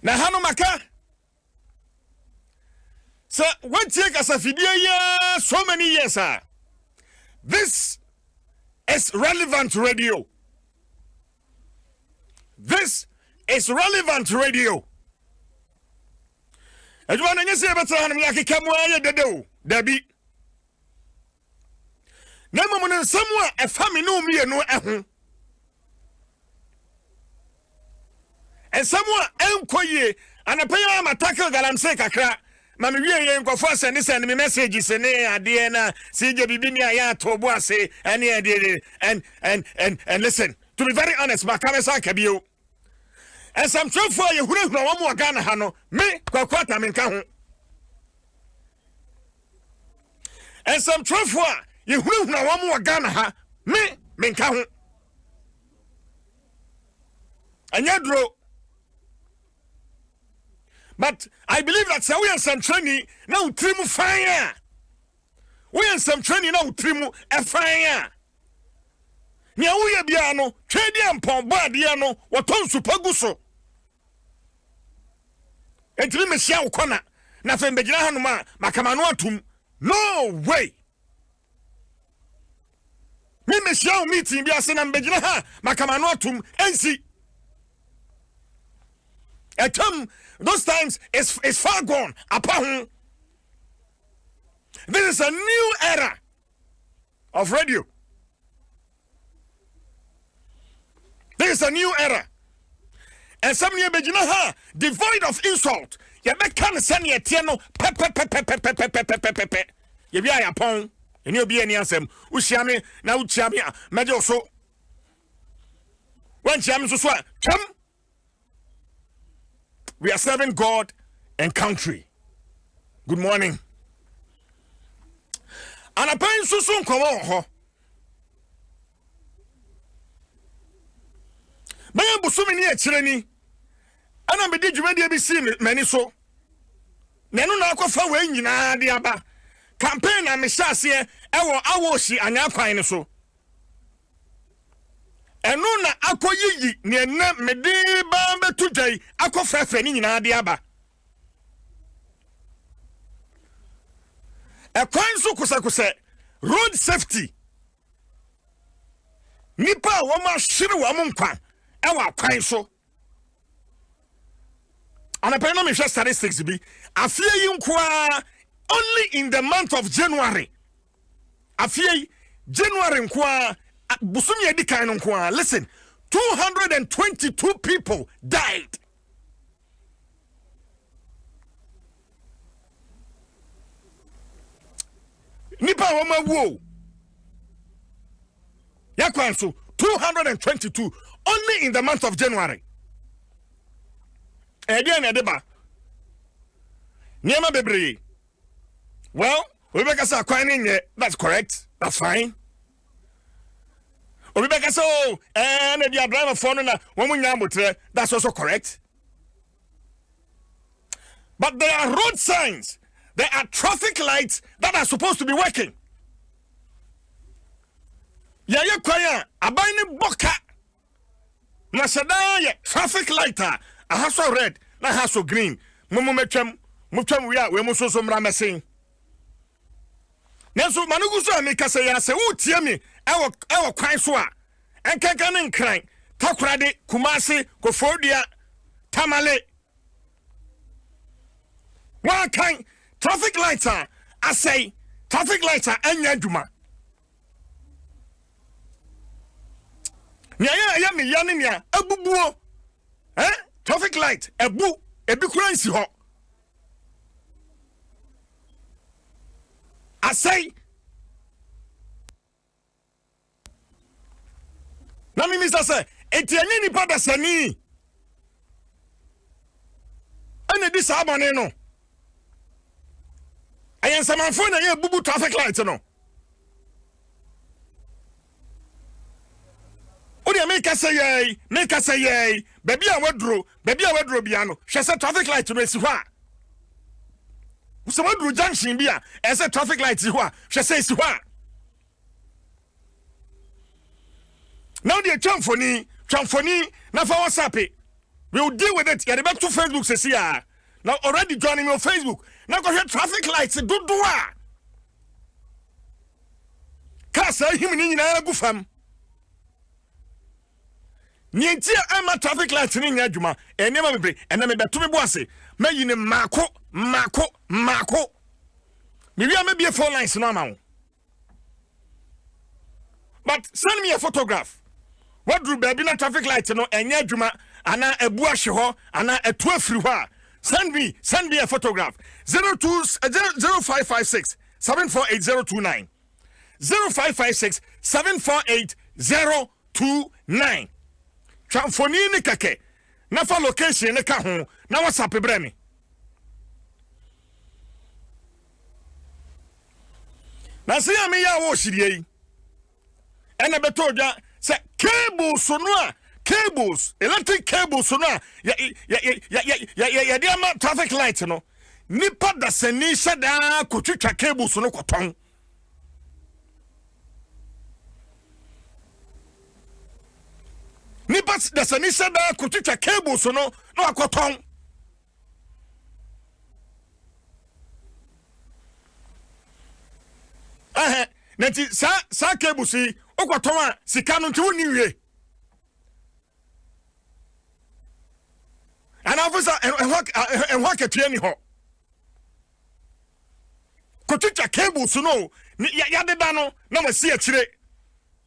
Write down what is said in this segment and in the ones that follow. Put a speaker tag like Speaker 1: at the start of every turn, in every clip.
Speaker 1: Na hanu maka. So what take as a video so many years, sir. This is relevant radio. This is relevant radio. Adwana nyese betra hanum yakeka mu aye dedewo dabi. Na mamun nsemu a efa me no mienu eho. Ensemu a enkoye anapaya mataka galamse kakra. Ma me wie yen nkofo send me messages ne ade na sije bibi ni aya tobo ase ene ade and listen, to be very honest, ma kamesa kabio. And some truth for you who know one more Ghana hano, me, Quaquata Minka. And some truth for you who know one more Ghana ha, me, Minka. And you draw. But I believe that we are some training now, trim fire. We are some training now, trim a fire. Nya uye biano twedi ampon badiano waton supaguso entimi mesia ukona na fe mbegina hanuma makamano atum. No way. Me mesia meeting bi ase na mbegina ha makamano atum ensi those times is far gone apahun. This is a new era of radio. This is a new era. And some near Begina ha devoid of insult. You can't send your tiano pepe. You be a pong, and you'll be any answer. Ushami, now Chamia, Majoso. One Cham so swat. Chum. We are serving God and country. Good morning. And a pain so soon come on. Baya busumi ni echireni ana mede dwumade abisi mani so nenu na akwafa we nyina de aba campaign na mehyaase ewo awoshi anya kwan ne so enu na akoyiyi ne enne mede ba betudai akofrafra ni nyina de aba ekwan so kusakusa road safety nipa wo ma hwere wo mo nkwan ewa kwan so anapeno me hwe statistics bi afie yi nkoa only in the month of January afie January nkoa busumi edikan nkoa listen 222 people died. Nipa wo ma wo yakwan so 222 only in the month of January. Edian edeba. Niema bebre. Well, we make us acquiring that's correct. That's fine. We make us so and if you are driver phone na that's also correct. But there are road signs, there are traffic lights that are supposed to be working. Yaya kwaya abayne boka. Na sadaya traffic lighter ahaso red na ahaso green mumu metwam we mu so mra mesin nenso manugu so ameka se ya se utie me ewo kwan so a enkankan ne nkran takorade kumase kofodua tamale wa kan traffic lighter asay traffic lighter anya dwuma ya me ya ne nia abubuo traffic light ebi kura nsi ho asay na mi misa say etianye ni pada sani ene di sa abane no ayen samanfo na ye bubu traffic light no odi make say yey baby a wadro bia no hwe say traffic light no esi ho a so wadro junction bia e say traffic light si ho a hwe say esi ho a now the chamfoni na fa WhatsApp We will deal with it. Get back to Facebook, say, now already joining me on Facebook. Now go ahead, traffic lights, do doa. Kasa him in go fam. Nientia ama traffic lights in Yajuma, and never be, and then to me bossy. May you name Marco. Maybe I may be a 4 lines normal. But send me a photograph. What do baby na traffic lights no enya dwuma ana ebu ahye ana etu afiri ho a send me a photograph 0556 748029 0556 748029 Tramfoni ni kake na fa location ne ka ho na WhatsApp bre me na se ya me ya wo hyirie yi ene beto dwa se cables no cables electric cables no ya traffic light no nipa da sani shada kotwitwa cables no koton nipa da sani shada kotwitwa cables no akoton nti sa cables yi okwaton a sika no nti woni wie ana officer en wa ketua ni ho kotwitwa cables no ya deda no na masi akire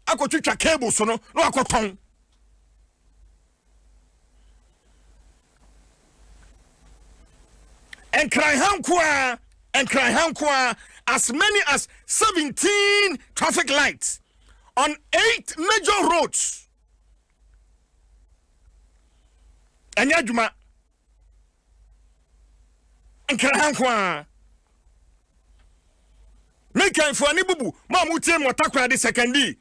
Speaker 1: akotwitwa cables no akoton and cry hankwa as many as 17 traffic lights on 8 major roads. Anyajuma and cry make for any bubu mamu tell me takwa the second d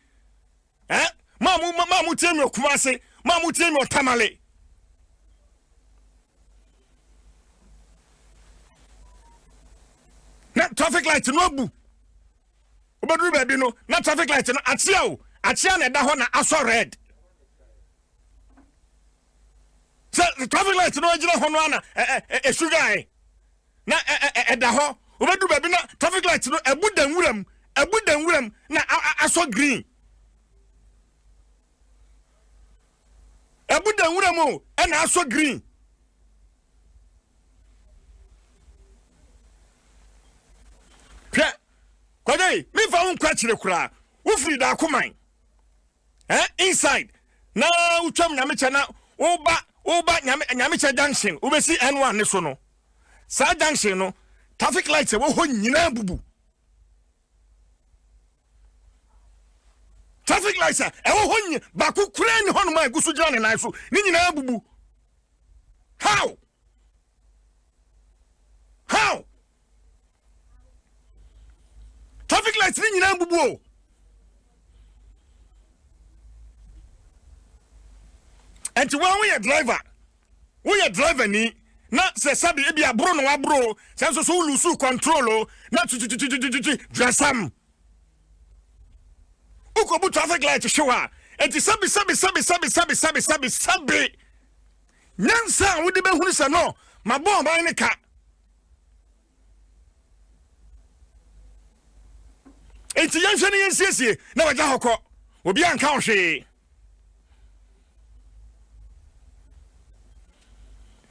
Speaker 1: mamu tell me kumase mamu tell me tamale na traffic light no bu obaduru baby no na traffic light no atia na da ho na aso red so the traffic light no agina ho no ana sugar na da ho obaduru baby na traffic light no ebudan wuram na aso green ebudan wuram o na aso green Kodai, me fa un kwachire kura. Wo free da koman. Inside. Na utwam na mecha na oba nyame cha junction. Ubesi N1 ne so no. Sa junction no, traffic lights wo ho nyina bubu. Traffic lights e wo ho nyi ba ku kura ni hono ma gusu jira ne nan so. Ni nyina bubu. How? Traffic lights ni nyina bubu. And when we are driver ni na se sabi e bia bro no abro se so lose control na dressam uko bu traffic light show a enti sabi nyansa wo de be hunu se no mabo ban ne ka enti yanhwe ne yensiesie na waja hokọ obi anka ohwe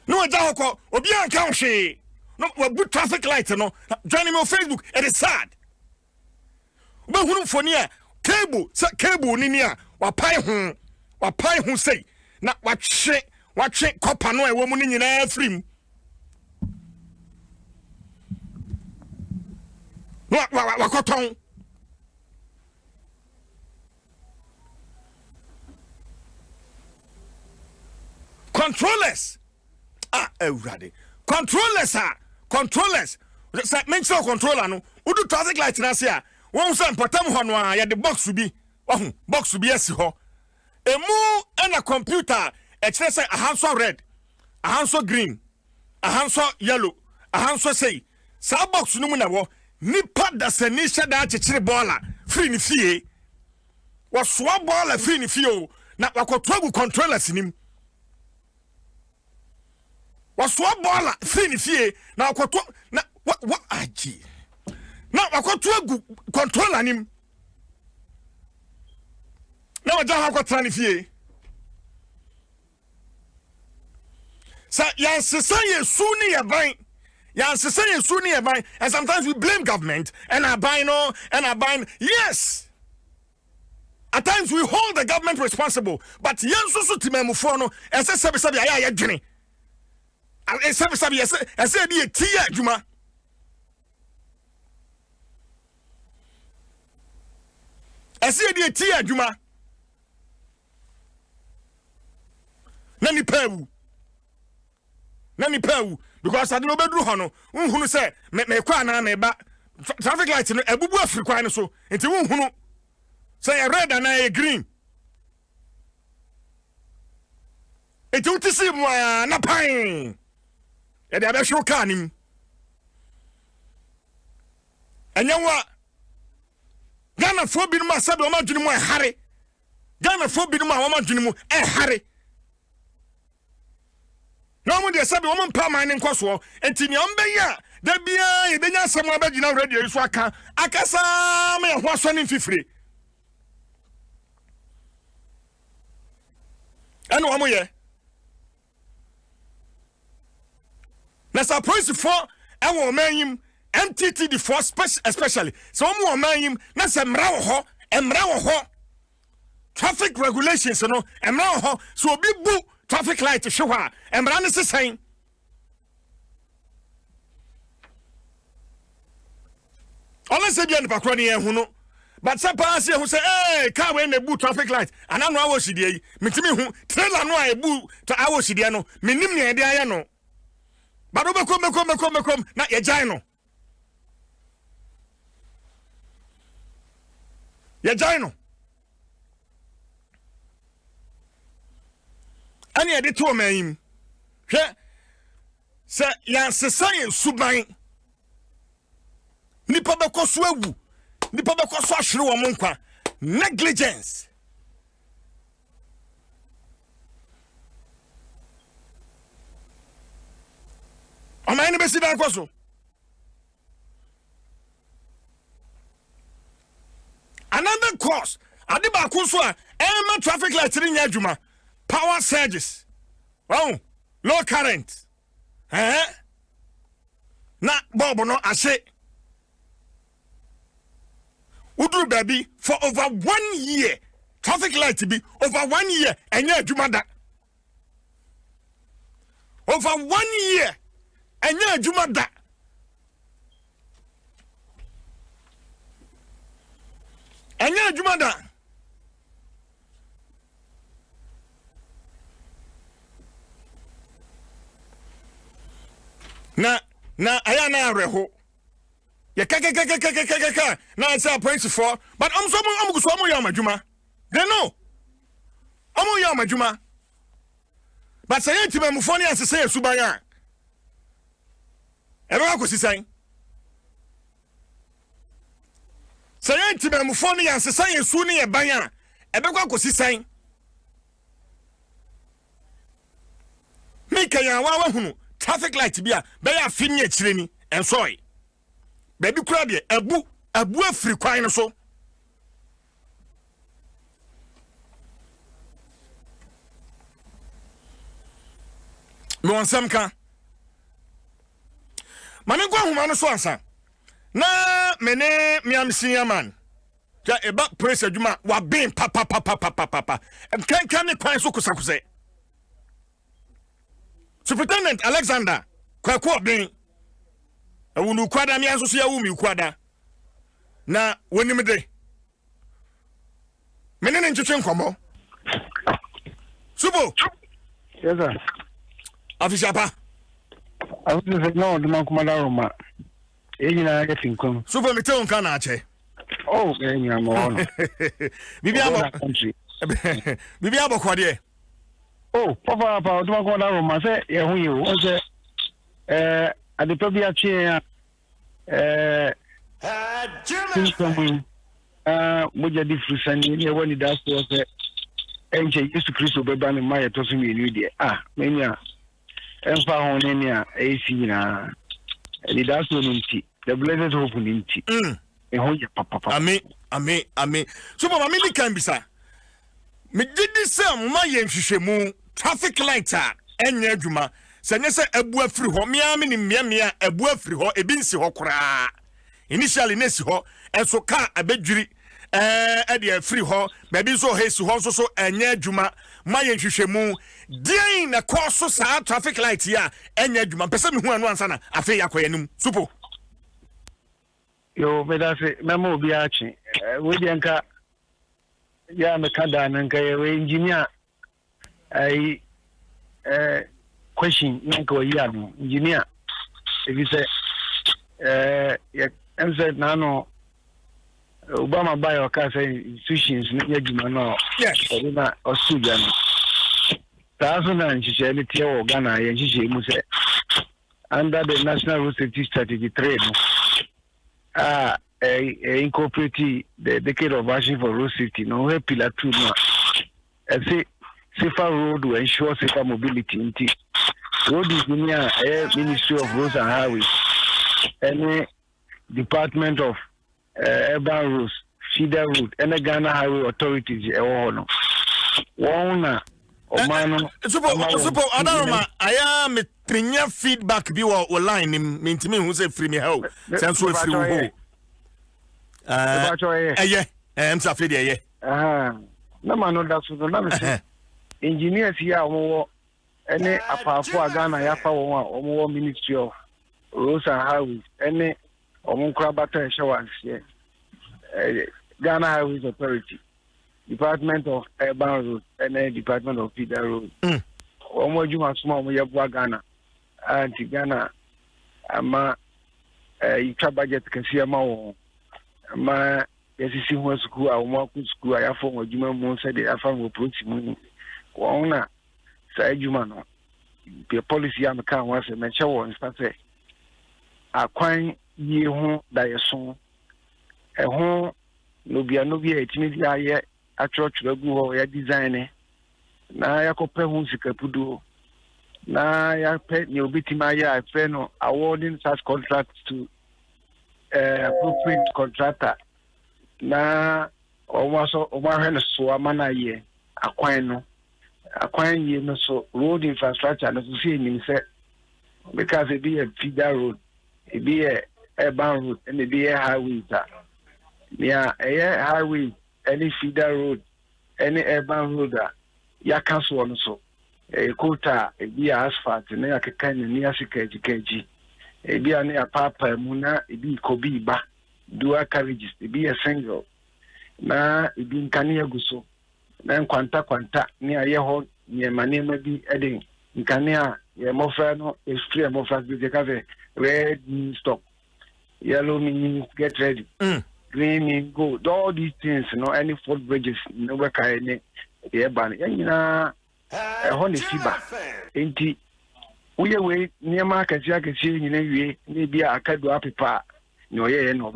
Speaker 1: no waja hokọ obi anka ohwe no wabu traffic light no join me on Facebook. It is sad ba hunu foni a cable ni a wapai hu sei na watwe kopa no ewo mu ni nyina afrim wakoton controllers controllers say mention controller no udu traffic light na se a won say important ho no a ya de box bi esi ho emu na computer e kire say ahanso red ahanso green ahanso yellow ahanso say sa box no mu na wo nipa da sani shada akekire baller free ni fie wo soa baller free ni fie o na wakotoagu controllers nim was so baller, free fee. Now, what I G. Now, I got to control on him. Now, I don't have got 20 fee. So, yes, say soon near buying. Yes, say soon near buying. And sometimes we blame government and I buy no and I buy. Yes. At times we hold the government responsible, but yes, so to me mufono. I said, I Jenny. I said, the tia Juma. I said, the tia Juma. Nani pewu. Because I don't know bedru hono. Unhunu say me kwa na me ba traffic light no ebubu afri kwa no so. Enti unhunu say red and a green. Enti utisi mu na pan. E de abehwe car nim. Enyewa Ghana fo bi no ma sabe o ma dwene mu e hare. Ghana fo bi no ma o ma dwene mu e hare. No one dey sabi woman pa man nko so enti ne ombeya da bia e benya asem abagina radio so aka akasa me ho aso ne mfifire eno omoye na surprise for ewo manyim MTT the force especially so omo manyim na se mra wo ho traffic regulations no emra wo ho so obi bu traffic light to show her and brand is saying only say bien pakroni e hu no but say pass who say eh car we na bu traffic light and anu awo sidie mitimi hu trailer no a bu to awo sidie no menim ne e de aye no but obekom na ye jai no ani ade to manhim hwe se yan sesan suban nipa bekoso awu nipa bekoso ahwere wo nkwa negligence amani be sidan koso another cause ade ba kunso a traffic light ri nya adwuma power surges. Oh, low current. Na bobo no ase. Udru baby for over 1 year. Traffic light be over 1 year. Enye adwuma da. Over 1 year. Enye adwuma da. Enye adwuma da. Na ayana reho ye kaka na say point for but am so mo ya madwuma they know am ya madwuma but say intima mu foni asese suban a ebe ko sisan say intima mu foni asese yesu ne ye ban a ebe ko sisan me kan ya wa hunu traffic light bia be ya finye chire ni ensoy baby kura de abu afri kwan no so me wonsam ka mane kwa huma no so ansa na mene miamsin man ja eba press adwuma wa bin papa kan ne kwan so kusakusai Superintendent Alexander kwa bin awunu kwada mi anso so ya wumi kwada na wonimde menene nchuche nkomo Subo
Speaker 2: yes sir
Speaker 1: official pa
Speaker 2: awuze no duma kumala roma enyina ya tinkom
Speaker 1: Subo mete onka na ache
Speaker 2: oh enyina mo no
Speaker 1: Bibi abo kwade
Speaker 2: oh papa duma kumala roma se ye hu ye o se adepa bi ache tinkom moja di frusani ni woni da so se enche Yesu Kristo beba ni maye to so mi ni de menya emfa ho ne nia AC na the Dwaso Nsem the blessed hope Nsem ho ye papa
Speaker 1: Amen. So mama me di kan bisa me didi se ma ye nhwehwemu traffic light a enya adwuma se nye se abu afiri ho mea me ni mea abu afiri ho ebi nsi ho koraa initially nesi ho enso car abedwiri e de afiri ho ba bi so hesi ho so enya adwuma ma ye nhwehwemu dien na course sa traffic light ya enya adwuma pese me hu anu ansa na afi yakoyanum supo
Speaker 2: yo me da se memo obi achi we de nka ya me kada na nka we engineer ai question nka we ya no engineer ebi se ya ense na no Obama buy your car say institutions ne juma no
Speaker 1: yes
Speaker 2: na osuja no tazo na nchiche ni tie wo Ghana ye nchiche mu se under the National Road Safety Strategy 3 no incorporate the decade of action for road safety no we pillar 2 no say safer road will ensure safer mobility nti road is near Ministry of Roads and Highways and Department of Urban Roads, Feeder Road, and the Ghana Highway Authorities. One,
Speaker 1: Super, Adama, I am a trinya feedback viewer or line in me who say free me how. Sense we free ho. Yeah, I'm Safidia,
Speaker 2: yeah. No man, no, that's the engineers here, more any apart for Ghana, Yapa, or Ministry of Roads and Highways, any. Omunkrabata Insurance, Ghana Highways Authority, Department of Urban Roads, and then Department of Feeder Roads. Omojuma small Moyabwa Ghana, and Ghana, ama ika budget can see a ma yesisi school, our working school, I have for Juma Moon said the Afam will put him on. Say Jumano, the policy I'm can once a mention one, say, a quine. Ye ho da yeso ho no bia etimi aye atwotworo gu ho ya design na yakope hu sikapudo na ya pe ni obitima aye afe no awarding such contracts to appropriate contractor na omahwe no so amana ye akwan ye no so road infrastructure no so see ni say because it be a feeder road it be a urban road and the highways highway any feeder road any urban road ya cancel on so quota be asphalt na ya kekan ni asika ejikeji be ani apapa mu na be kobi ba dual carriages be a single na be nkane aguso na kwanta ni aye ho ni manema bi edin nkane a ye mofra no extreme mofra bi ka say red stop. Yellow means get ready. Green means go. All these things, any fault bridges, no work any ban. A honey fiba. Ain't we away near market, I can see in a way, maybe I can do up a pa. No, no,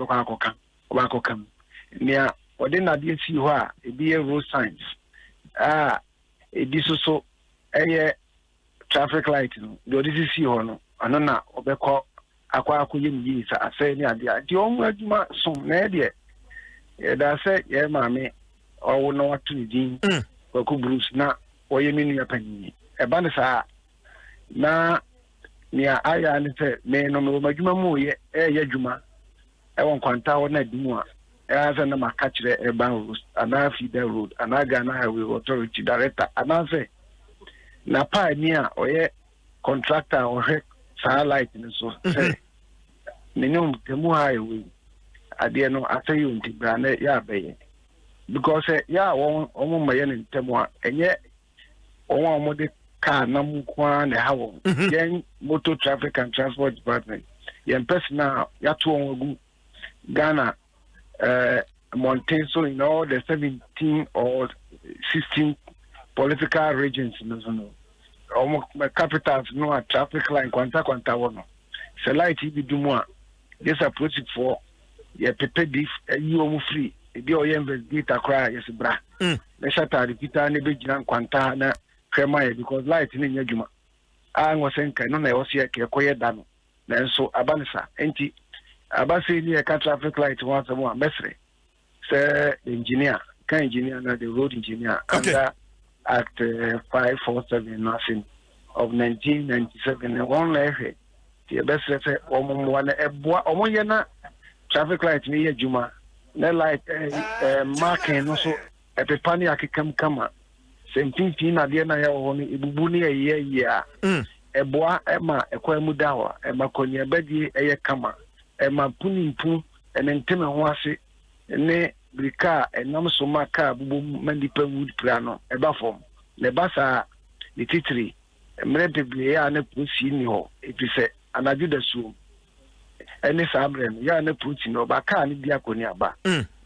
Speaker 2: Wako come. Near, or then I didn't see why it be a road signs. It is so a traffic light. Do this is see or no? I don't know, or akwa kuyin sa ase ni ade ati o mu adwuma so na de da se ye maame o no watu din ko Bruce na o ye minu ya panyi e ba ne sa na ni aya ne se me no me madwuma mu ye ye adwuma e won kwanta wo na dimu a e ase na maka kire e ban ana feeder road ana Ghana Highway Authority director ana se na pa ni a o ye contractor o he light in so minimum temu highway ade no asayo ntibrane ya beye because ya won maye ne temu a enye won de car na mkwa na hawo then motor traffic and transport department yen personal ya to won Ghana mountain so in all the 17 or 16 political regions no capitals no traffic line kwanta wono se light bi dumu a this approach for ye pepe beef you omu free e bi o ye investigate akra yes bra na shata repeater na be gina kwanta na krema ye because light ni nyadwuma ngosenka no na yosia ke koye da no nanso abanisa enti abase ni e ka traffic light once more mesre say engineer na the road engineer under Act 547 nothing of 1997 and one lehe the best say one eboa na traffic light ni adwuma na light marking no so e pepa ni akekam kama semtinti na de na ya wo ni ibubu ni ye a eboa ema ekwa mu da ho ema konya badie eye kama ema punimpu enenteme ho ase ne brika enam so maka bubu mandipa wood plano eba form le basa ni titiri emre bebie ya na pusi ni ho epise anaju da su ene sabrem ya na pusi no ba ka ni bia koni aba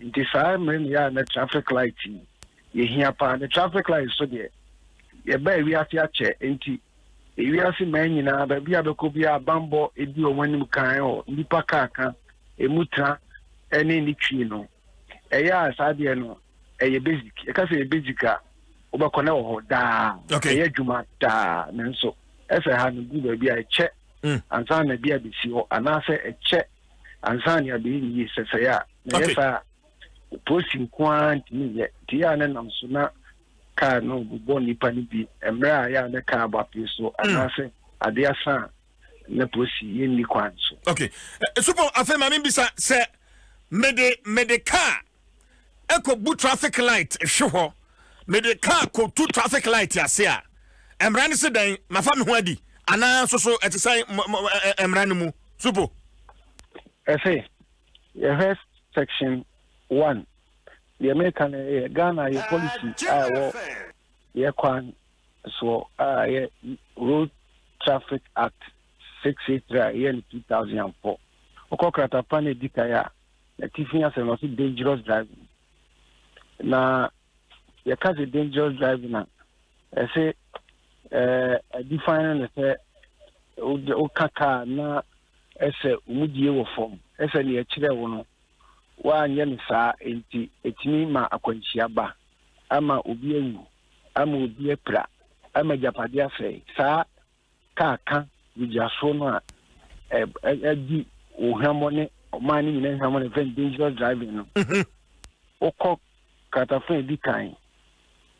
Speaker 2: nti sa mre ya na traffic light ye hia pa na traffic light so de ye ba wi ase ache nti ewi ase man nyina ba bia be ko bia bambo edi o wanim kan o nipa ka emutra ene ni twi no eya asade no eye basic e ka say basic a obakona wo da eye dwuma da nanso ese ha no gu ba bia eche ansa na bia bi si ho anase eche ansa na bi yi sese ya na yesa posin kwanti ni ye ti ya na nam so na ka no bubo nipa ni bi emra ya na ka ba pi so anase ade asa na posi ye ni kwanso
Speaker 1: okay super afema mi bisa se mede car eko bu traffic light hwe mede car ko tu traffic light ase a emra ne se dan mafa me ho adi ana so etesai emra ne mu super
Speaker 2: say yes section 1 the American Ghana your policy ye kwan so Road Traffic Act 683 in 2004 okokrata pane dikaya na tifia se no dangerous driving na ye ka se dangerous driving na say define say o kaka na ese umudie wo form ese ne kire wo no wa anye ne saa enti etimi ma akwanchia ba ama obi awu ama obi apra ama japade afa saa kaka wijaso no a adi ohwamone omani nyina hwamone very dangerous driving no okọ katafon di kan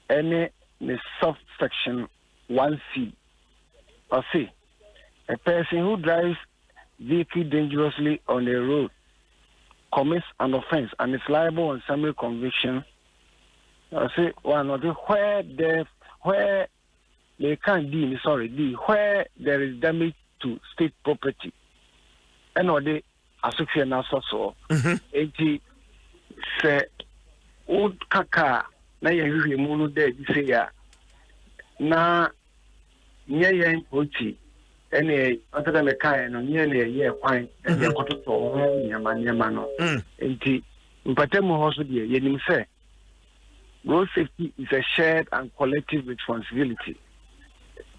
Speaker 2: ene ne subsection 1C or say a person who drives vehicle dangerously on the road commits an offense and is liable on summary conviction. I say one of the where they can't where there is damage to state property. And or the association also it say old kaka na ye munu de say ya na nye yen oti ene otaka me kai no nye ne ye kwan ene kototo ho nyama no enti mpatemu ho so de ye nim say road safety is a shared and collective responsibility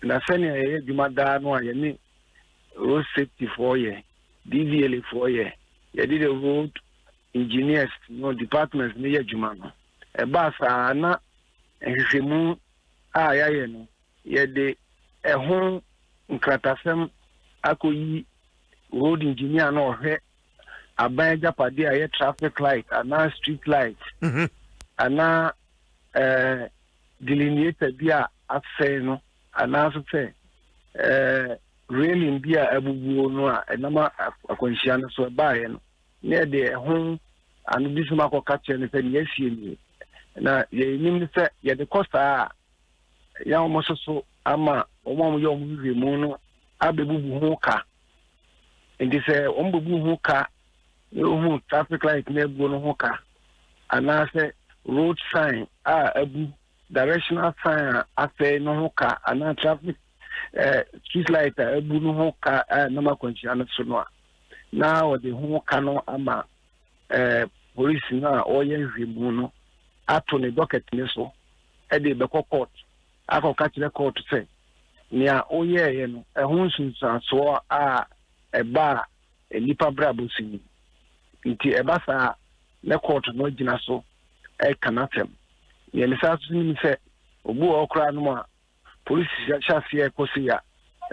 Speaker 2: na senia ye dwumada no aye ni road safety for ye DVLA for ye ye did the road engineers no departments ne ye dwuma no e ba sa na ehwehwemu a ya no ye de ehun nkratasem akoyi road engineer no hwe aban japade a ye traffic light ana street light ana delineator bia afse no ana so say railing bia abubuo no a enama akwanhia no so ba ye no ne de ehun anu bisuma ko kache ne se ye sie ni na ye nim se ye de costa ya omo so ama omo yo mu no abebubu ho ka ndi se ombebu ho ka no traffic light na ebu no ho ka ana se road sign abu directional sign afa no ho ka ana traffic street light abu no ho ka na makwanchi ana so no na o de ho ka no ama police na oye hwemu no ato ne docket ne so e de be court akọka kire court say nia oye ye no ehun sunsan so a eba nipa brabo sini nti eba sa le court no gina so e kanatem ye le sa sini se obu okra no ma police sha se e kosi ya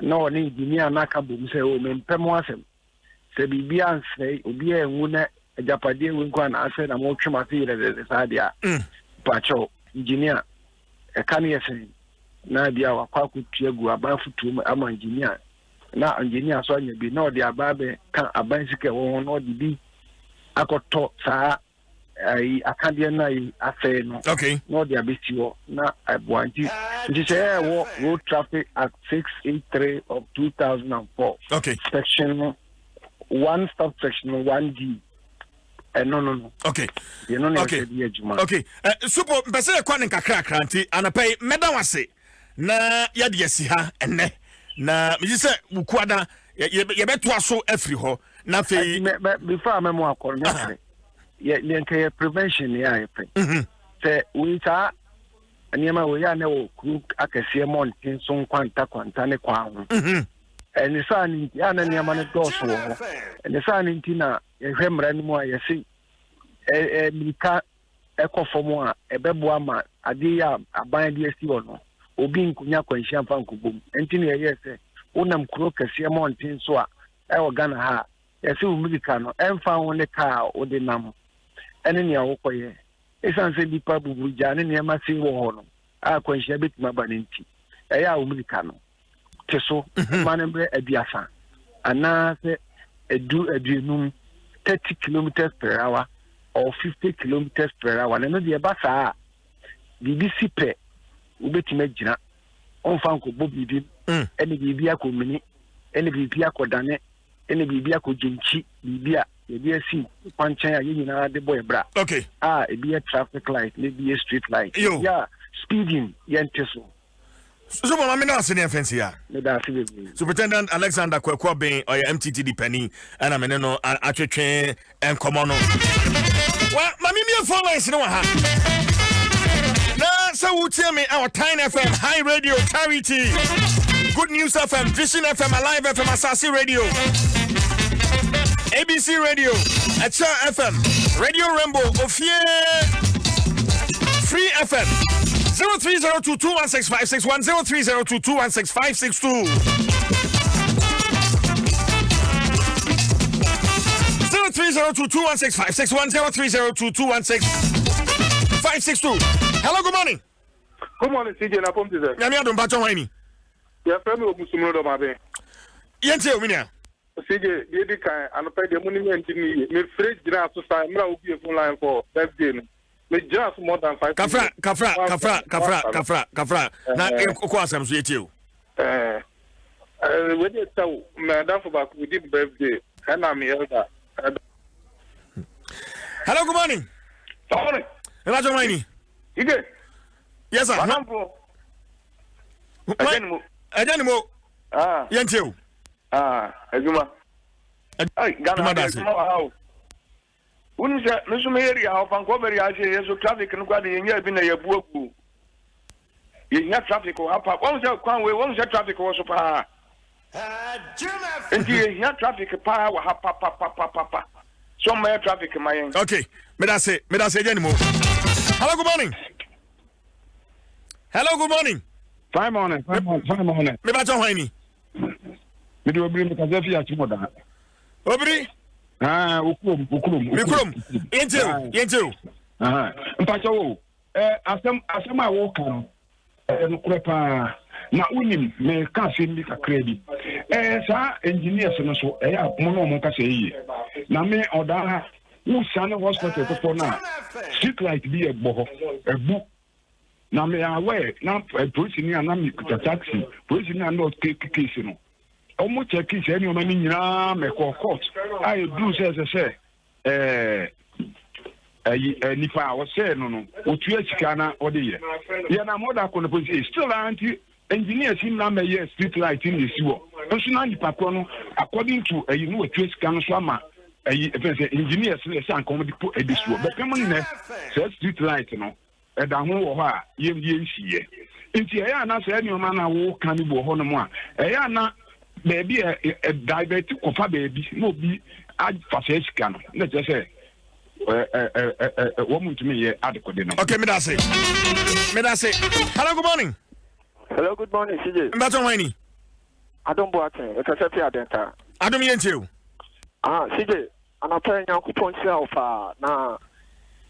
Speaker 2: no ni engineer na ka bom say o mempem asem se bibia ansrei obi enwu na ajapade we nkwa na ase na mo twema se yire sa dia pacho engineer e kan yesen na bia wakwa kutua gu aba futu ama engineer na engineer so anya bi na odi aba be kan aban sike wo no odi bi akoto saa ai akade na yi afe no
Speaker 1: okay
Speaker 2: no odi abeti wo na abuanti nti say wo road traffic act 683 of 2004
Speaker 1: okay
Speaker 2: section 1 section 1D no
Speaker 1: okay
Speaker 2: you know
Speaker 1: okay okay super pese kwa nkakra kranti anapai meda wase na yade yesi ha enne na me say bukuada ye beto aso afri ho na fe
Speaker 2: before memo akor me ye nke prevention ya yepe se winta anyema we ya na wo kru akese mountain so kwanta ne kwa ho eni sa ni ya na anyema ne doso ho eni sa ni ntina ye hwemra ni mu ayesi milika ekofomo a ebeboa ma ade ya aban de esi ono obi nkunya kwanhia mfa nkubom enti ne ye se wonam kuro kese mountain so a e Ghana ha yesi milika no emfa ho ne ka o de nam ene ne awokoye esanse dipa bubuja ne ne ma se wo ho no a kwanhia betima ba ne nti e ya milika no teso manembre abiasa ana se eduenum 30 kilometers per hour or 50 kilometers per hour no de basa BBC pe ubetima gina onfa nko bobibi ene bibi akomini ene bibi akodane ene bibi akojenchi bibi a ebi asi kwanchan ya nyina de boy bra
Speaker 1: okay
Speaker 2: ebi traffic light maybe a street light yeah speeding yenteso
Speaker 1: so mama me na ase ne fence ya
Speaker 2: me da ase be
Speaker 1: Superintendent Alexander Kwekwaben or MTTD penny and I mean no atwetwe enkomo no wa mama me phone lines no ha na so wutie me our Time FM High Radio Charity Good News FM Vision FM Alive FM Asasi Radio ABC Radio Acha FM Radio Rainbow Ofie Free FM 0302216561 0302216562 0302216561 0302216562 Hello, good morning.
Speaker 3: Good morning, CJ. Na pom tize.
Speaker 1: Nyame adom bacho hwani.
Speaker 3: Ya frame omusumuno do mabe.
Speaker 1: Yente o minia.
Speaker 3: CJ, ye di kan anope de muni enti ni me fridge gira so sa mra obi e phone line for birthday no. Me just more than 5 Kafra. Na ko asam so yete o. We dey tell me that for back we did birthday. Kana me elder.
Speaker 1: Hello, good morning.
Speaker 3: Sorry.
Speaker 1: Bacho hwani.
Speaker 3: Ige.
Speaker 1: Yes, sir.
Speaker 3: Manampo.
Speaker 1: Ajanimo. Yente o.
Speaker 3: Ezuma. Ai, Ghana dasi. Unse nusume area of Vancouver ya je yeso traffic no kwa de yenya bi na yabuagu. Yenya traffic o hapa. Won se kwan we won se traffic wo so pa. Enti yenya traffic pa wa hapa. So my traffic my.
Speaker 1: Okay. Me da say Ajanimo. Hello, good morning. Hello, good morning.
Speaker 2: Fine morning.
Speaker 1: Me bacho hwani.
Speaker 2: Me do obiri me kaze fi atimoda.
Speaker 1: Obiri?
Speaker 2: Ukurum.
Speaker 1: Yente.
Speaker 2: Mpacho wo. Asem a wo kan. No krepa na unim me ka se mi kakra bi. Sa engineers no so ya mo no mo ka se yi. Na me oda wo sane hospital to na. Street light bi egbo ebu. Na me aware na police ni na me kuta taxi. Police ni na case no. Omo check is any man nyina me court. I do say nipa wo say no otua sika na ode ye. Ye na moda ko no police still anti engineers in na me street light in the siwo. Nso na nipa ko no according to no otua sika no so ama engineers le say ankom di po edisuo. Be pem ne say street light no eda ho wo ha yem die nhie. Nti eya na say any man na wo kan bo ho no mo a eya na baby divert kofa baby no bi ad fasesika no na je say wo muntu me ye adekode no.
Speaker 1: Okay, me da say. Hello, good morning.
Speaker 3: Hello, good morning, CJ.
Speaker 1: Mbato hwani.
Speaker 4: Adom Boate, it's a separate identity.
Speaker 1: Adom Yentio.
Speaker 4: CJ, and I'm telling you, coupon self, now,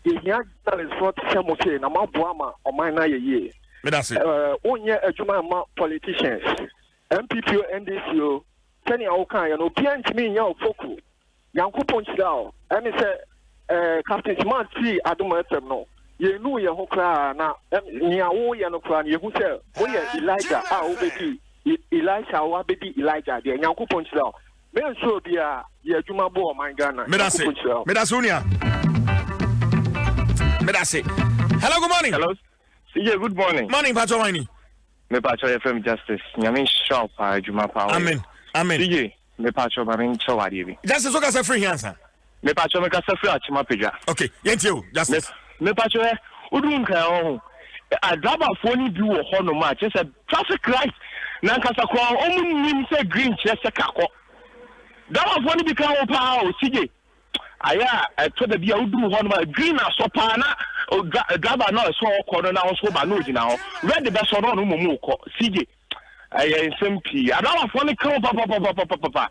Speaker 4: if you have is what some of you, I'm Buama or my 9 year.
Speaker 1: That's it.
Speaker 4: 1 year, a Juma politicians, MPP, NDCO, Kenny Okan, and Opian to me, your Foku, young coupon self, and it's a Captain Smart T. Adom FM, no. You know your hokra now, near no clan, you who say, oh, yeah, Elijah, obedi, Elisha, obedi, Elijah, the young coupon self. May I show the Juma Bo, my Ghana.
Speaker 1: Medasunia. Medasi. Hello, good morning.
Speaker 5: Hello. Yeah, good morning.
Speaker 1: Morning, Patawani.
Speaker 5: Me Pacho FM Justice. Yamin Shop, Juma Power.
Speaker 1: Amen.
Speaker 5: Yeah, me Pacho, Mamin Chowadi.
Speaker 1: Justice, what is a free answer?
Speaker 5: Me Pacho, make us a free Chimapeja.
Speaker 1: Okay, Yentio, Justice.
Speaker 5: Me Pacho, Udunka, a drama phony view of Honor March. It's a traffic light. Nankasa Crown, only means a green chest a caco. That was when it became a power, CJ. I told the Bia Udu one my green as Sopana, or Gaba now, so corner now, so Banuji now. Read the best on Mumuko, CJ. I am simply. I don't want to come, Papa.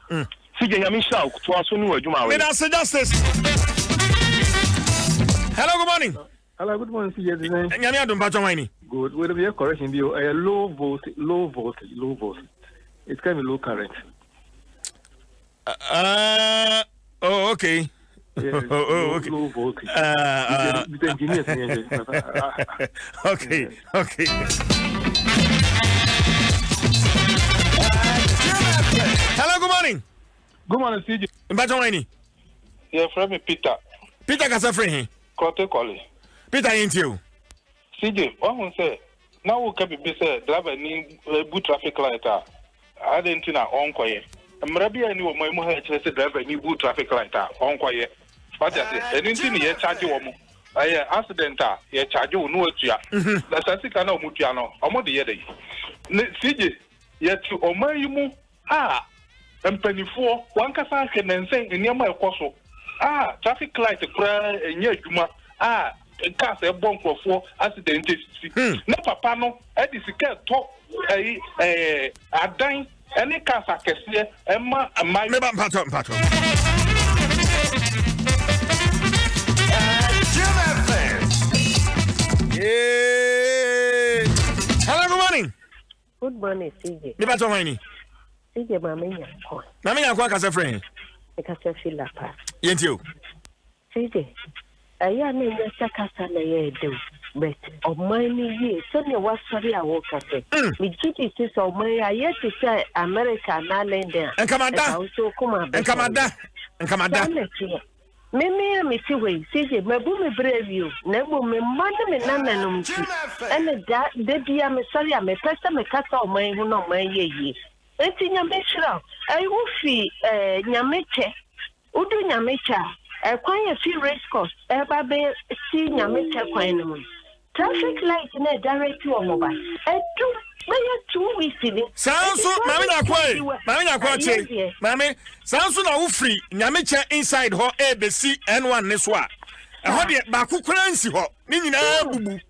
Speaker 5: CJ, I'm shout to us who knew Juma.
Speaker 1: Medasi Justice. Hello, good morning.
Speaker 6: Hello, good morning, CJ.
Speaker 1: Yamiadum Patawani.
Speaker 6: Good. Will be a correction view? A low voltage. It can be low current.
Speaker 1: Oh, okay.
Speaker 6: Yeah,
Speaker 1: okay.
Speaker 6: Low voltage. The engineers.
Speaker 1: Okay, okay. Hello, good morning.
Speaker 7: Good morning, CJ.
Speaker 1: Mbachawani.
Speaker 7: Yeah, from me, Peter.
Speaker 1: Peter Kasafri.
Speaker 7: Kote Koli.
Speaker 1: Peter Yentio.
Speaker 7: CJ, one say, now we can be said, driver need good traffic light. I didn't know on quiet. Maybe I knew my mother said driver need good traffic light on quiet. But I didn't see the charge woman. I accident, ye charge you no tia. That's a sick no mutiano, or more the other. CJ, yet you or my and penny 4, one can and say in your my coso. Traffic light cry and yet Juma. Cars a bomb for 4 accidents. No papa no, I discard talk a dime, any cars I can see, and my
Speaker 1: Pato. Hello, good morning.
Speaker 8: Good morning, CJ.
Speaker 1: Me Patawani.
Speaker 8: CJ, Mamma.
Speaker 1: Mamma, I can't friend.
Speaker 8: Because I feel like
Speaker 1: Yentio.
Speaker 8: CJ. I am in the Sakasana, but of my years, Sonia was sorry I woke up. We GP says, oh, my, I yet to say America, and Ireland there.
Speaker 1: And Kamada.
Speaker 8: Also, come on,
Speaker 1: and Kamada.
Speaker 8: Mimi, I'm a way, CJ, my boom brave you, never me money, and that, the I'm sorry, I'm a person, a cat of my who know my ye. It's in your mission. I will fee Yamiche, Udu Yamicha. A quiet few race course, Baby, see Yamicha Quanum. Traffic light in a direct to a mobile. And 2 weeks in it.
Speaker 1: Sounds so, Mammy, sounds so free. Yamicha inside her ABC N1 Neswa. A hobby Baku currency, meaning Abu.
Speaker 8: And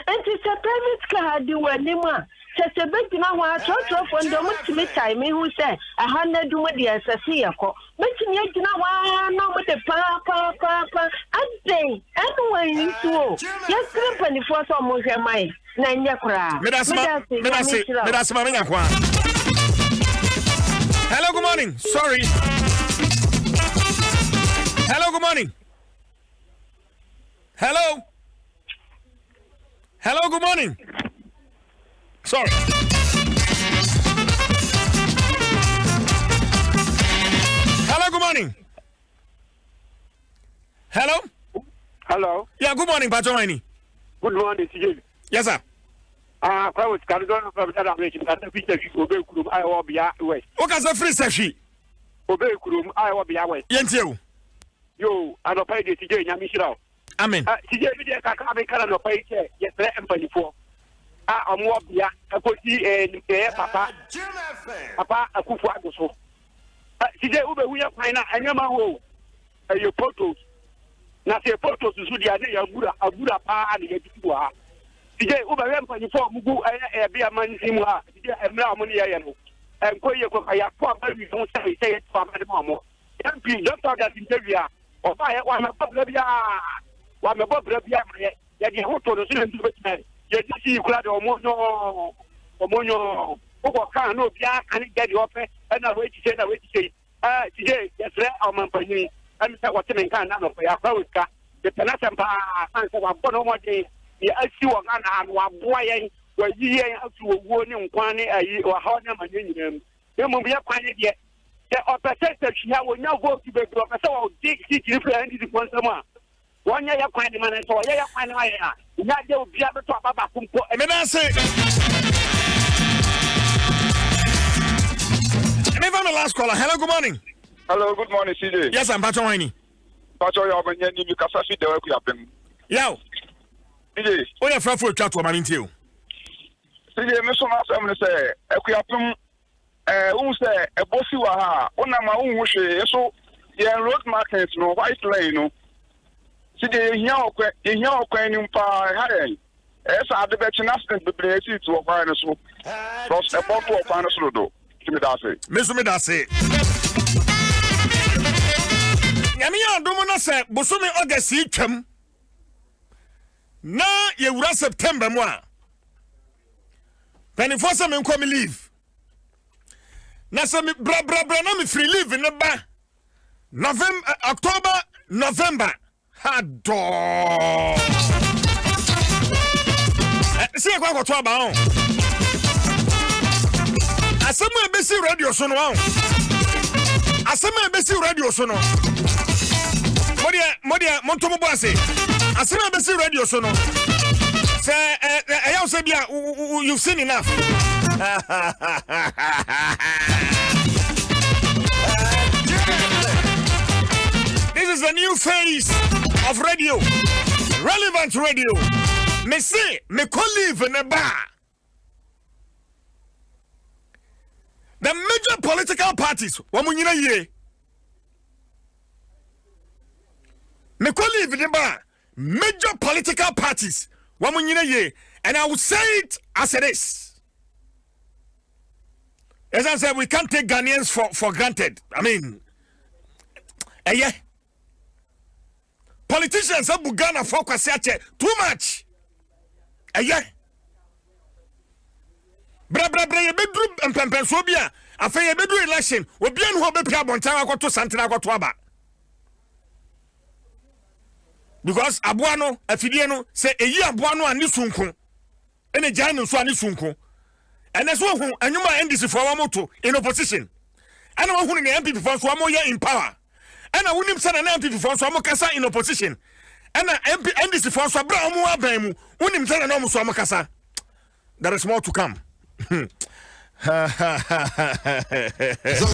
Speaker 8: it's a private car, do anymore. Says a big now, I thought from the MultiMedia me who said, 100 do with the SSC. Making you know with the papa, and say, anyway, so yes, company for some more mind. Nanya cry.
Speaker 1: Hello, good morning. Sorry. Hello, good morning. Hello. Hello, good morning. Sorry. Hello, good morning. Hello?
Speaker 4: Hello.
Speaker 1: Yeah, good morning, Patawani.
Speaker 4: Good morning, CJ.
Speaker 1: Yes, sir.
Speaker 4: I was going to from that region that the future you obey Kurum, I will be away.
Speaker 1: What is a free session?
Speaker 4: Obey Kurum, I will be away.
Speaker 1: Yentio.
Speaker 4: You, I don't pay the CJ, Yamishra.
Speaker 1: Amen.
Speaker 4: CJ, I can't pay yes, and 24. I'm what ya, I could see a papa, a kufu. CJ, we are fine, and your man, your photos. Now, your photos is with the idea of Buddha Pa and the Yatua. CJ, over 24 Mugu, I be a man, CJ, and now money.
Speaker 9: enkoye ko ya ko ba wi ho say to ba de mo MP doctor that interview o ba ya wa me bobra bia ya di ho to no so ntu betima ya di si kula de omonyo ko kan no bia kan get the offer na we ti say tije yesre o man panyi am say what men kan na no ya kwa wika de penata pa an say wa bono mo de ya asi wo ga na wa boa yen wa yi yen asu wo ni nkwan ni ayi wa ha na manye nyinam e mo bia kwan ni de o pese se hia wo nya go ti be o pese wo dig ti ti fre ndi di konsama wonya ya kwan ni man so ya kwan ni ya nya de obi abeto ababa kumpo
Speaker 1: me na say Never the last caller. Hello, good morning.
Speaker 3: Hello, good morning, CJ.
Speaker 1: Yes, I'm Pacho Wini.
Speaker 3: Pacho, you have been here. You can see the work you have been.
Speaker 1: Yo.
Speaker 3: CJ.
Speaker 1: Oh, you're from for chat to my interview.
Speaker 3: CJ, me so much. I'm going to say, you have been. Who say a bossy waha? Ona ma wish so. Yeah, road markets no white lane no. CJ, you know, when pa esa ade be china stand be play to offer no so. Cross a bottle of finance road.
Speaker 1: Me da say. Yami Adom na say bosome August twam. Na ye wura September mo a. Penny Forson me come leave. Na say me bra na me free leave ne ba. November October November. Hado. See kwa ko to aba on. Asema ebesi radio so no wa. Asema ebesi radio so no. Modia montomo boase. Asema ebesi radio so no. Say eya say bia you've seen enough. This is a new phase of radio. Relevant radio. Me say me call live in a bar. The major political parties, wamunyina ye. Me call live in a bar. Major political parties, wamunyina ye. And I will say it as it is. As I said, we can't take Ghanaians for granted. I mean, yeah. Politicians have Ghana focus too much. Yeah. Bra ye bedru empempenso bia afa ye bedru election obi anu ho be pia bontan akoto santina akoto aba because aboa no afidie no say eyi aboa no ani sunku ene gyan no so ani sunku ene so hu anwuma NDC for wa moto in opposition ana wo hu ne MPP for so wa ye in power ana wonim say na MPP for so wa kasa in opposition ana NDC for so bra mo aban mu wonim say na mo so wa kasa. There is more to come.